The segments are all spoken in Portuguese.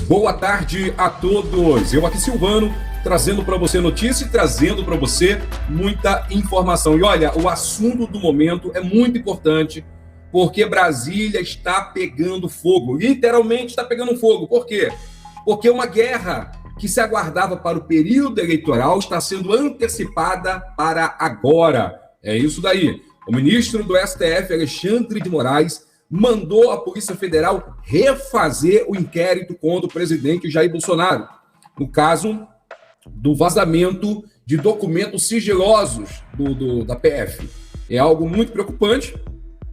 boa tarde a todos. Eu aqui, Silvano, trazendo para você notícia e trazendo para você muita informação. E olha, o assunto do momento é muito importante, porque Brasília está pegando fogo, literalmente está pegando fogo. Por quê? Porque uma guerra que se aguardava para o período eleitoral está sendo antecipada para agora. É isso daí. O ministro do STF, Alexandre de Moraes, mandou a Polícia Federal refazer o inquérito contra o presidente Jair Bolsonaro, no caso do vazamento de documentos sigilosos da PF. É algo muito preocupante,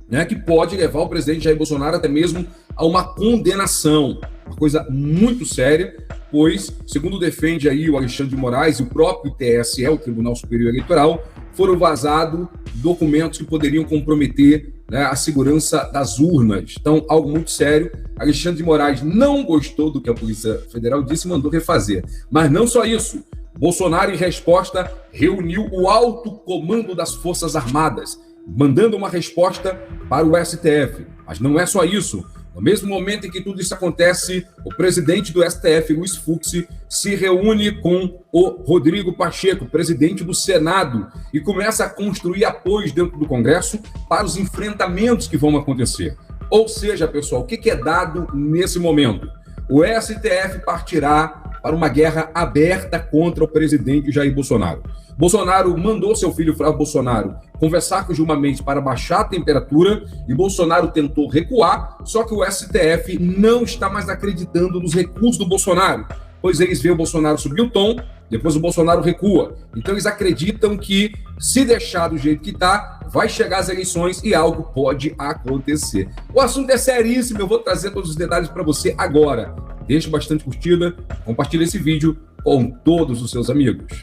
né, que pode levar o presidente Jair Bolsonaro até mesmo a uma condenação, uma coisa muito séria, pois, segundo defende aí o Alexandre de Moraes e o próprio TSE, o Tribunal Superior Eleitoral, foram vazados documentos que poderiam comprometer, né, a segurança das urnas. Então, algo muito sério. Alexandre de Moraes não gostou do que a Polícia Federal disse e mandou refazer. Mas não só isso. Bolsonaro, em resposta, reuniu o alto comando das Forças Armadas, mandando uma resposta para o STF. Mas não é só isso. No mesmo momento em que tudo isso acontece, o presidente do STF, Luiz Fux, se reúne com o Rodrigo Pacheco, presidente do Senado, e começa a construir apoios dentro do Congresso para os enfrentamentos que vão acontecer. Ou seja, pessoal, o que é dado nesse momento? O STF partirá para uma guerra aberta contra o presidente Jair Bolsonaro. Bolsonaro mandou seu filho Flávio Bolsonaro conversar com Gilmar Mendes para baixar a temperatura e Bolsonaro tentou recuar, só que o STF não está mais acreditando nos recuos do Bolsonaro, pois eles veem o Bolsonaro subir o tom, depois o Bolsonaro recua. Então eles acreditam que, se deixar do jeito que está, vai chegar às eleições e algo pode acontecer. O assunto é seríssimo, eu vou trazer todos os detalhes para você agora. Deixe bastante curtida, compartilhe esse vídeo com todos os seus amigos.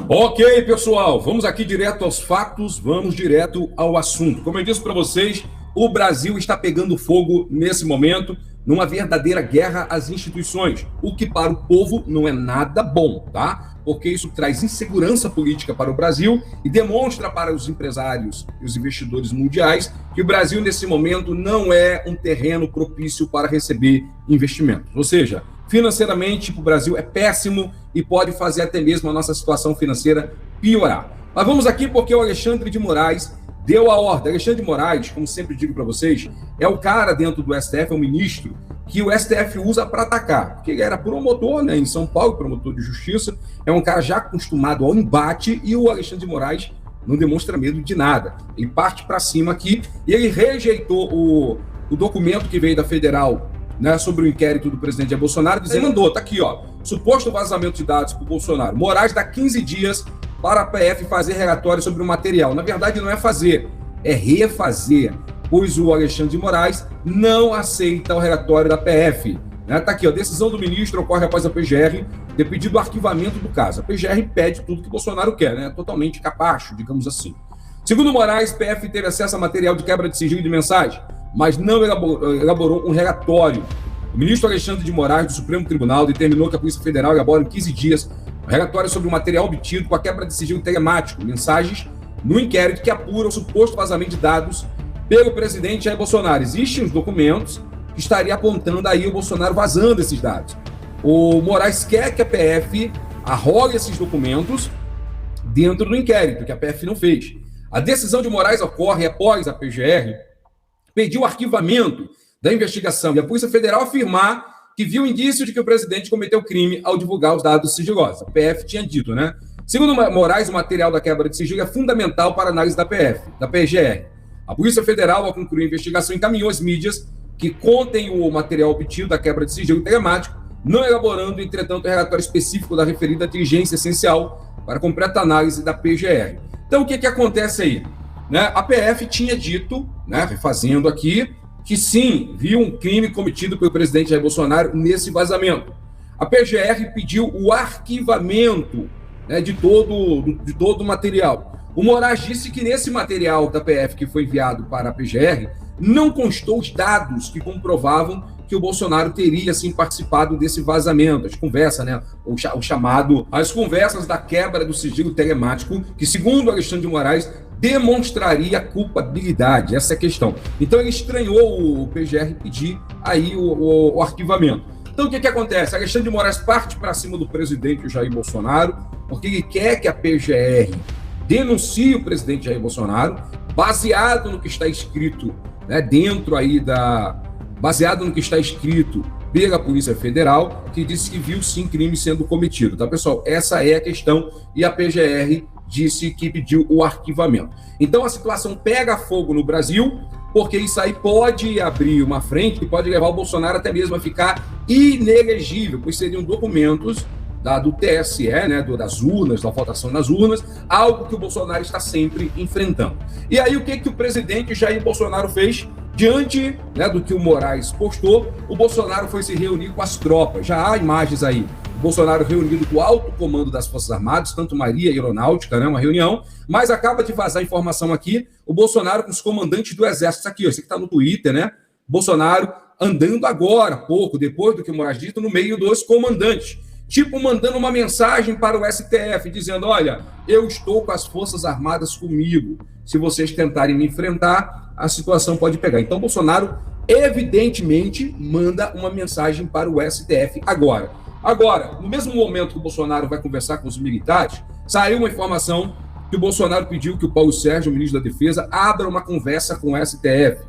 Ok, pessoal, vamos aqui direto aos fatos, vamos direto ao assunto. Como eu disse para vocês, o Brasil está pegando fogo nesse momento, numa verdadeira guerra às instituições, o que para o povo não é nada bom, tá? Porque isso traz insegurança política para o Brasil e demonstra para os empresários e os investidores mundiais que o Brasil, nesse momento, não é um terreno propício para receber investimentos. Ou seja, financeiramente, o Brasil é péssimo e pode fazer até mesmo a nossa situação financeira piorar. Mas vamos aqui porque o Alexandre de Moraes deu a ordem. Alexandre de Moraes, como sempre digo para vocês, é o cara dentro do STF, é o ministro que o STF usa para atacar, porque ele era promotor, né, em São Paulo, promotor de justiça, é um cara já acostumado ao embate e o Alexandre de Moraes não demonstra medo de nada. Ele parte para cima aqui e ele rejeitou o documento que veio da Federal, né, sobre o inquérito do presidente Jair Bolsonaro, dizendo, mandou, tá aqui, ó, suposto vazamento de dados para o Bolsonaro. Moraes dá 15 dias para a PF fazer relatório sobre o material. Na verdade, não é fazer, é refazer, pois o Alexandre de Moraes não aceita o relatório da PF. Né? Tá aqui, ó, decisão do ministro ocorre após a PGR ter pedido o arquivamento do caso. A PGR pede tudo que Bolsonaro quer, né? Totalmente capacho, digamos assim. Segundo Moraes, PF teve acesso a material de quebra de sigilo de mensagem, mas não elaborou um relatório. O ministro Alexandre de Moraes, do Supremo Tribunal, determinou que a Polícia Federal elabore em 15 dias um relatório sobre o material obtido com a quebra de sigilo telemático, mensagens, no inquérito que apura o suposto vazamento de dados pelo presidente Jair Bolsonaro. Existem os documentos que estariam apontando aí o Bolsonaro vazando esses dados. O Moraes quer que a PF arrogue esses documentos dentro do inquérito, que a PF não fez. A decisão de Moraes ocorre após a PGR pedir o arquivamento da investigação e a Polícia Federal afirmar que viu indício de que o presidente cometeu crime ao divulgar os dados sigilosos. A PF tinha dito, né? Segundo Moraes, o material da quebra de sigilo é fundamental para a análise da PGR. A Polícia Federal, ao concluir a investigação, encaminhou as mídias que contêm o material obtido da quebra de sigilo telemático, não elaborando, entretanto, o relatório específico da referida diligência essencial para a completa análise da PGR. Então, o que acontece aí? Né? A PF tinha dito, né, refazendo aqui, que sim, viu um crime cometido pelo presidente Jair Bolsonaro nesse vazamento. A PGR pediu o arquivamento, né, de todo o material. O Moraes disse que nesse material da PF que foi enviado para a PGR, não constou os dados que comprovavam que o Bolsonaro teria, sim, participado desse vazamento, as conversas, né, as conversas da quebra do sigilo telemático, que, segundo Alexandre de Moraes, demonstraria culpabilidade. Essa é a questão. Então ele estranhou o PGR pedir aí o arquivamento. Então o que acontece? Alexandre de Moraes parte para cima do presidente Jair Bolsonaro, porque ele quer que a PGR denuncie o presidente Jair Bolsonaro, baseado no que está escrito, né, baseado no que está escrito pela Polícia Federal, que disse que viu sim crime sendo cometido. Tá, pessoal? Essa é a questão, e a PGR disse que pediu o arquivamento. Então a situação pega fogo no Brasil, porque isso aí pode abrir uma frente que pode levar o Bolsonaro até mesmo a ficar inelegível, pois seriam documentos do TSE, né, das urnas, da votação nas urnas, algo que o Bolsonaro está sempre enfrentando. E aí o que o presidente Jair Bolsonaro fez? Diante, né, do que o Moraes postou, o Bolsonaro foi se reunir com as tropas. Já há imagens aí. O Bolsonaro reunido com o alto comando das Forças Armadas, tanto Marinha e Aeronáutica, né, uma reunião, mas acaba de vazar informação aqui, o Bolsonaro com os comandantes do Exército, aqui, ó, esse que está no Twitter, né? Bolsonaro andando agora, pouco depois do que o Moraes disse, no meio dos comandantes. Tipo, mandando uma mensagem para o STF, dizendo, olha, eu estou com as Forças Armadas comigo. Se vocês tentarem me enfrentar, a situação pode pegar. Então, Bolsonaro, evidentemente, manda uma mensagem para o STF agora. Agora, no mesmo momento que o Bolsonaro vai conversar com os militares, saiu uma informação que o Bolsonaro pediu que o Paulo Sérgio, o ministro da Defesa, abra uma conversa com o STF,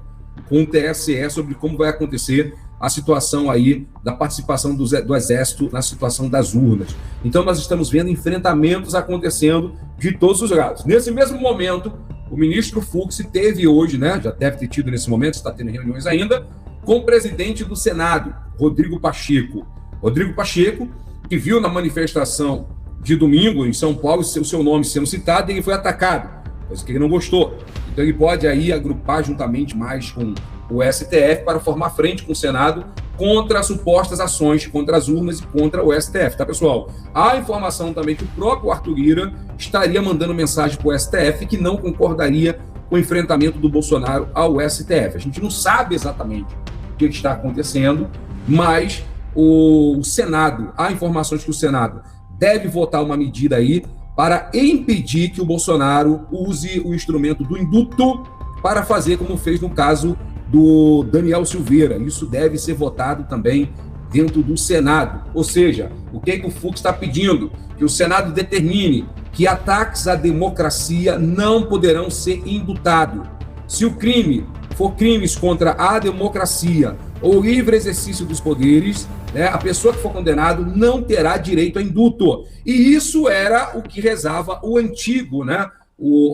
com o TSE, sobre como vai acontecer a situação aí da participação do Exército na situação das urnas. Então, nós estamos vendo enfrentamentos acontecendo de todos os lados. Nesse mesmo momento, o ministro Fux teve hoje, né, já deve ter tido nesse momento, está tendo reuniões ainda, com o presidente do Senado, Rodrigo Pacheco. Rodrigo Pacheco, que viu na manifestação de domingo em São Paulo o seu nome sendo citado, e ele foi atacado, coisa que ele não gostou. Então ele pode aí agrupar juntamente mais com o STF para formar frente com o Senado contra as supostas ações contra as urnas e contra o STF, tá, pessoal? Há informação também que o próprio Arthur Lira estaria mandando mensagem para o STF que não concordaria com o enfrentamento do Bolsonaro ao STF. A gente não sabe exatamente o que está acontecendo, mas o Senado, há informações que o Senado deve votar uma medida aí para impedir que o Bolsonaro use o instrumento do indulto para fazer como fez no caso do Daniel Silveira. Isso deve ser votado também dentro do Senado. Ou seja, o que o Fux está pedindo? Que o Senado determine que ataques à democracia não poderão ser indultados. Se o crime for crimes contra a democracia ou livre exercício dos poderes, né, a pessoa que for condenado não terá direito a indulto. E isso era o que rezava o antigo, né,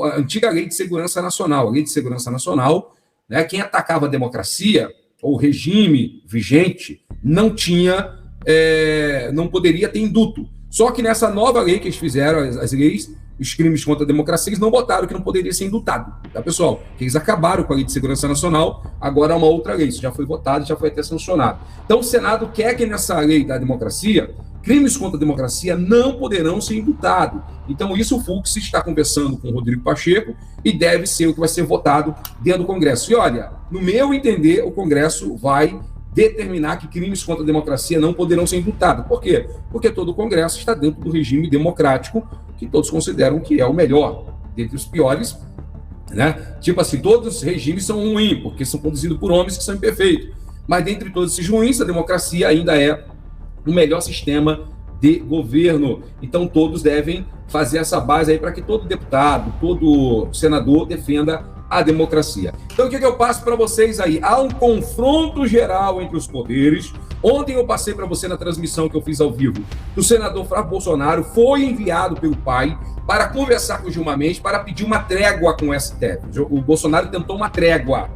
a antiga Lei de Segurança Nacional. A Lei de Segurança Nacional, né, quem atacava a democracia ou o regime vigente não poderia ter indulto. Só que nessa nova lei que eles fizeram, as leis, os crimes contra a democracia, eles não botaram que não poderia ser indultado, tá, pessoal? Que eles acabaram com a Lei de Segurança Nacional, agora é uma outra lei, isso já foi votado, já foi até sancionado. Então o Senado quer que nessa lei da democracia, crimes contra a democracia não poderão ser indultados. Então isso o Fux está conversando com o Rodrigo Pacheco e deve ser o que vai ser votado dentro do Congresso. E olha, no meu entender, o Congresso vai determinar que crimes contra a democracia não poderão ser indultados. Por quê? Porque todo o Congresso está dentro do regime democrático que todos consideram que é o melhor, dentre os piores, né? Tipo assim, todos os regimes são ruins, porque são conduzidos por homens que são imperfeitos. Mas dentre todos esses ruins, a democracia ainda é o melhor sistema de governo. Então todos devem fazer essa base aí para que todo deputado, todo senador defenda a democracia. Então o que eu passo para vocês aí? Há um confronto geral entre os poderes. Ontem eu passei para você na transmissão que eu fiz ao vivo que o senador Flávio Bolsonaro foi enviado pelo pai para conversar com o Gilmar Mendes para pedir uma trégua com o STF. O Bolsonaro tentou uma trégua,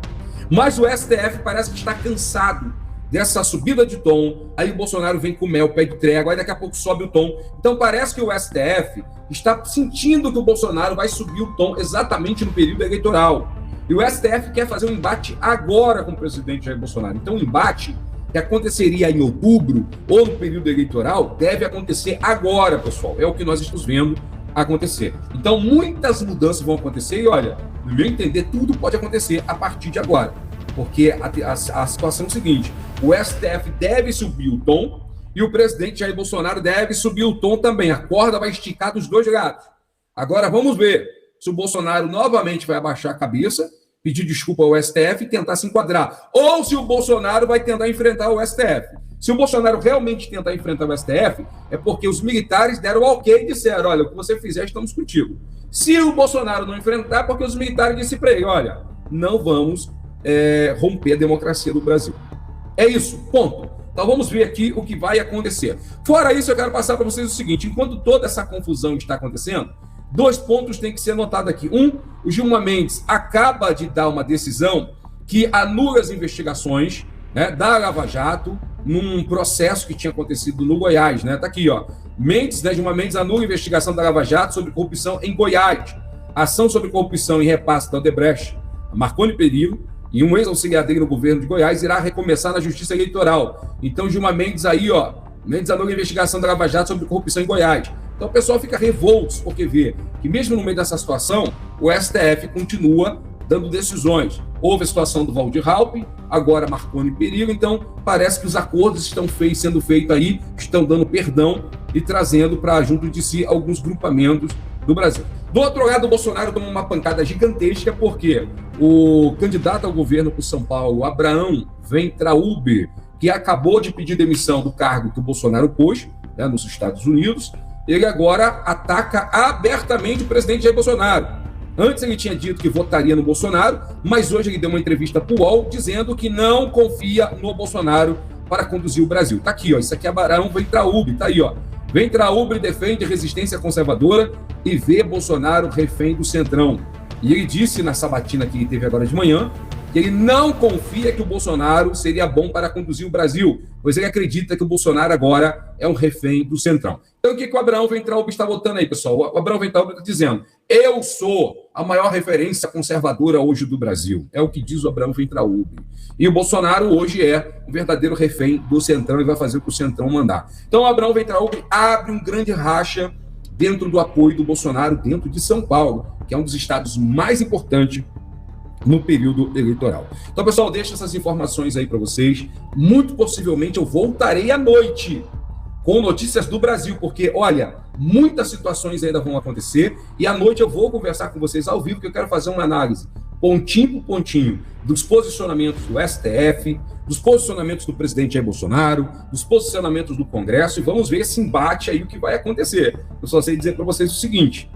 mas o STF parece que está cansado dessa subida de tom. Aí o Bolsonaro vem com mel, pede trégua, aí daqui a pouco sobe o tom. Então parece que o STF está sentindo que o Bolsonaro vai subir o tom exatamente no período eleitoral. E o STF quer fazer um embate agora com o presidente Jair Bolsonaro. Então o embate que aconteceria em outubro ou no período eleitoral deve acontecer agora, pessoal. É o que nós estamos vendo acontecer. Então muitas mudanças vão acontecer e olha, no meu entender, tudo pode acontecer a partir de agora. Porque a situação é o seguinte, o STF deve subir o tom e o presidente Jair Bolsonaro deve subir o tom também. A corda vai esticar dos dois lados. Agora vamos ver se o Bolsonaro novamente vai abaixar a cabeça, pedir desculpa ao STF e tentar se enquadrar, ou se o Bolsonaro vai tentar enfrentar o STF. Se o Bolsonaro realmente tentar enfrentar o STF, é porque os militares deram ok e disseram, olha, o que você fizer, estamos contigo. Se o Bolsonaro não enfrentar, é porque os militares disseram para ele, olha, não vamos romper a democracia do Brasil. É isso, ponto. Então vamos ver aqui o que vai acontecer. Fora isso, eu quero passar para vocês o seguinte, enquanto toda essa confusão está acontecendo, 2 pontos têm que ser notados aqui. O Gilmar Mendes acaba de dar uma decisão que anula as investigações, né, da Lava Jato num processo que tinha acontecido no Goiás. Né? Tá aqui, ó. Gilmar Mendes anula a investigação da Lava Jato sobre corrupção em Goiás. Ação sobre corrupção e repasse da Odebrecht, Marconi Perillo, e um ex-auxiliar dele no governo de Goiás irá recomeçar na Justiça Eleitoral. Então, Gilmar Mendes aí, ó, Mendes anula a investigação da Lava Jato sobre corrupção em Goiás. Então, o pessoal fica revolto, porque vê que mesmo no meio dessa situação, o STF continua dando decisões. Houve a situação do Valdir Raupp, agora Marconi Perillo, então parece que os acordos estão sendo feitos aí, estão dando perdão e trazendo para junto de si alguns grupamentos do Brasil. Do outro lado, o Bolsonaro tomou uma pancada gigantesca, porque o candidato ao governo por São Paulo, Abraham Weintraub, que acabou de pedir demissão do cargo que o Bolsonaro pôs, né, nos Estados Unidos, ele agora ataca abertamente o presidente Jair Bolsonaro. Antes ele tinha dito que votaria no Bolsonaro, mas hoje ele deu uma entrevista para o UOL dizendo que não confia no Bolsonaro para conduzir o Brasil. Tá aqui, ó, isso aqui é Abraham Weintraub, tá aí, ó. Weintraub defende resistência conservadora e vê Bolsonaro refém do Centrão. E ele disse na sabatina que ele teve agora de manhã que ele não confia que o Bolsonaro seria bom para conduzir o Brasil, pois ele acredita que o Bolsonaro agora é um refém do Centrão. Então, o que o Abraham Weintraub está votando aí, pessoal? O Abraham Weintraub está dizendo, eu sou a maior referência conservadora hoje do Brasil. É o que diz o Abraham Weintraub. E o Bolsonaro hoje é um verdadeiro refém do Centrão e vai fazer o que o Centrão mandar. Então, o Abraham Weintraub abre um grande racha dentro do apoio do Bolsonaro dentro de São Paulo, que é um dos estados mais importantes no período eleitoral. Então, pessoal, deixo essas informações aí para vocês. Muito possivelmente eu voltarei à noite com notícias do Brasil, porque, olha, muitas situações ainda vão acontecer e à noite eu vou conversar com vocês ao vivo, que eu quero fazer uma análise pontinho por pontinho dos posicionamentos do STF, dos posicionamentos do presidente Jair Bolsonaro, dos posicionamentos do Congresso, e vamos ver esse embate aí, o que vai acontecer. Eu só sei dizer para vocês o seguinte,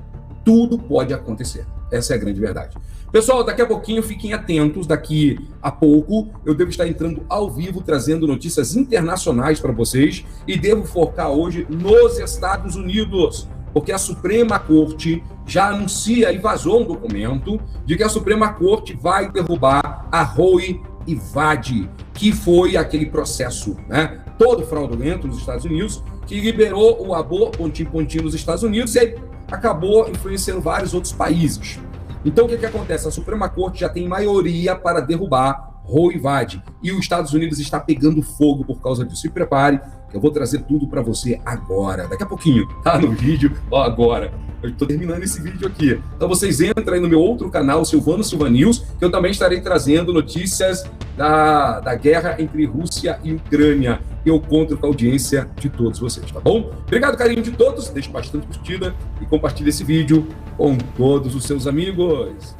tudo pode acontecer. Essa é a grande verdade. Pessoal, daqui a pouquinho, fiquem atentos, daqui a pouco eu devo estar entrando ao vivo, trazendo notícias internacionais para vocês, e devo focar hoje nos Estados Unidos, porque a Suprema Corte já anuncia e vazou um documento de que a Suprema Corte vai derrubar a Roe e Wade, que foi aquele processo, né, todo fraudulento nos Estados Unidos, que liberou o aborto pontinho nos Estados Unidos e aí acabou influenciando vários outros países. Então, o que acontece? A Suprema Corte já tem maioria para derrubar Roe e Wade. E os Estados Unidos está pegando fogo por causa disso. Se prepare, que eu vou trazer tudo para você agora. Daqui a pouquinho, tá no vídeo, ó, agora. Eu estou terminando esse vídeo aqui. Então, vocês entram aí no meu outro canal, Silvano Silva News, que eu também estarei trazendo notícias da guerra entre Rússia e Ucrânia. Eu conto com a audiência de todos vocês, tá bom? Obrigado, carinho de todos. Deixe bastante curtida e compartilhe esse vídeo com todos os seus amigos.